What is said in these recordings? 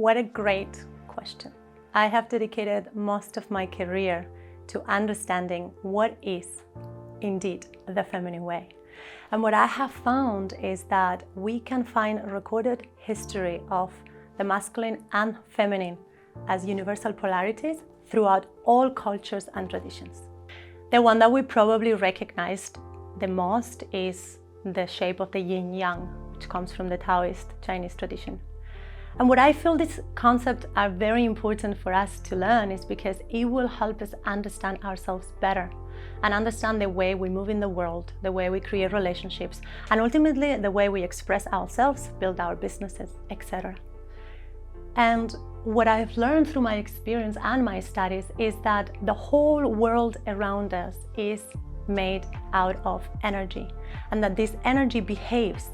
What a great question. I have dedicated most of my career to understanding what is indeed the feminine way. And what I have found is that we can find a recorded history of the masculine and feminine as universal polarities throughout all cultures and traditions. The one that we probably recognized the most is the shape of the yin-yang, which comes from the Taoist Chinese tradition. And what I feel these concepts are very important for us to learn is because it will help us understand ourselves better and understand the way we move in the world, the way we create relationships, and ultimately the way we express ourselves, build our businesses, etc. And what I've learned through my experience and my studies is that the whole world around us is made out of energy, and that this energy behaves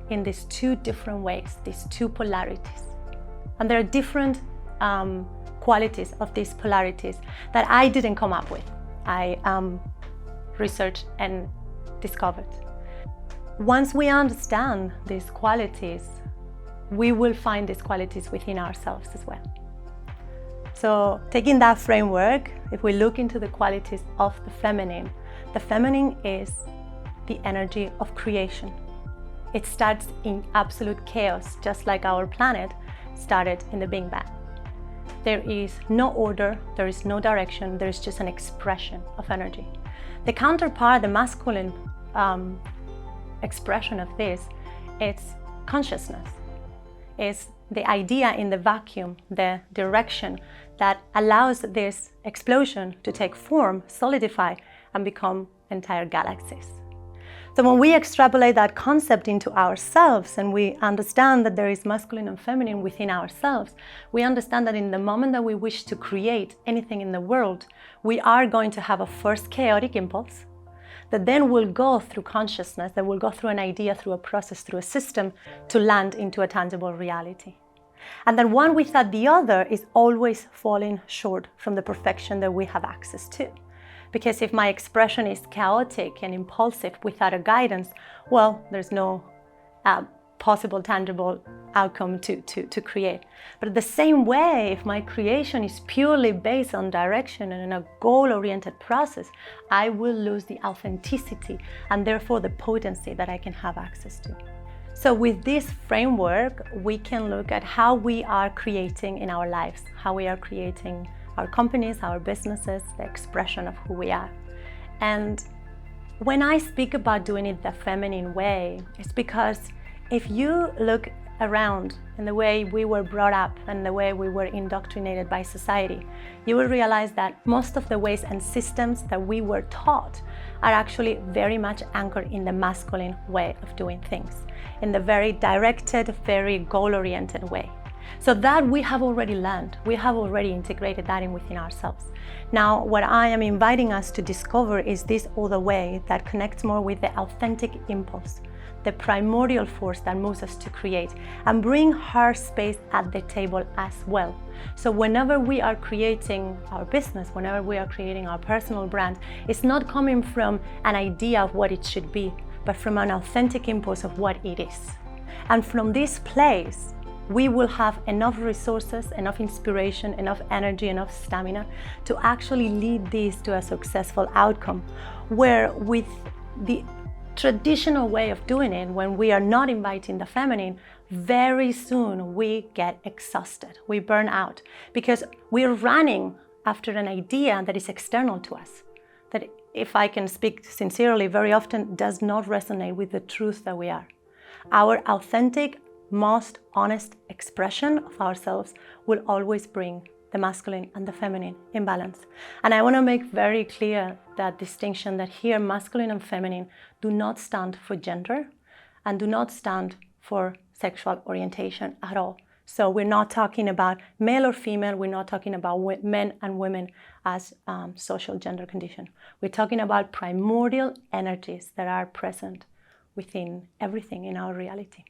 in these two different ways, these two polarities. And there are different qualities of these polarities that I didn't come up with. I researched and discovered. Once we understand these qualities, we will find these qualities within ourselves as well. So taking that framework, if we look into the qualities of the feminine is the energy of creation. It starts in absolute chaos, just like our planet started in the Big Bang. There is no order, there is no direction, there is just an expression of energy. The counterpart, the masculine expression of this, it's consciousness. It's the idea in the vacuum, the direction that allows this explosion to take form, solidify, and become entire galaxies. So when we extrapolate that concept into ourselves and we understand that there is masculine and feminine within ourselves, we understand that in the moment that we wish to create anything in the world, we are going to have a first chaotic impulse that then will go through consciousness, that will go through an idea, through a process, through a system to land into a tangible reality. And then one without the other is always falling short from the perfection that we have access to. Because if my expression is chaotic and impulsive without a guidance, well, there's no possible tangible outcome to create. But in the same way, if my creation is purely based on direction and in a goal-oriented process, I will lose the authenticity and therefore the potency that I can have access to. So with this framework, we can look at how we are creating in our lives, how we are creating our companies, our businesses, the expression of who we are. And when I speak about doing it the feminine way, it's because if you look around in the way we were brought up and the way we were indoctrinated by society, you will realize that most of the ways and systems that we were taught are actually very much anchored in the masculine way of doing things, in the very directed, very goal-oriented way. So that we have already learned, we have already integrated that in within ourselves. Now, what I am inviting us to discover is this other way that connects more with the authentic impulse, the primordial force that moves us to create, and bring her space at the table as well. So whenever we are creating our business, whenever we are creating our personal brand, it's not coming from an idea of what it should be, but from an authentic impulse of what it is. And from this place, we will have enough resources, enough inspiration, enough energy, enough stamina to actually lead this to a successful outcome, where with the traditional way of doing it, when we are not inviting the feminine, very soon we get exhausted, we burn out, because we're running after an idea that is external to us, that, if I can speak sincerely, very often does not resonate with the truth that we are. Our authentic, most honest expression of ourselves will always bring the masculine and the feminine in balance. And I want to make very clear that distinction, that here masculine and feminine do not stand for gender and do not stand for sexual orientation at all. So we're not talking about male or female, we're not talking about men and women as social gender condition. We're talking about primordial energies that are present within everything in our reality.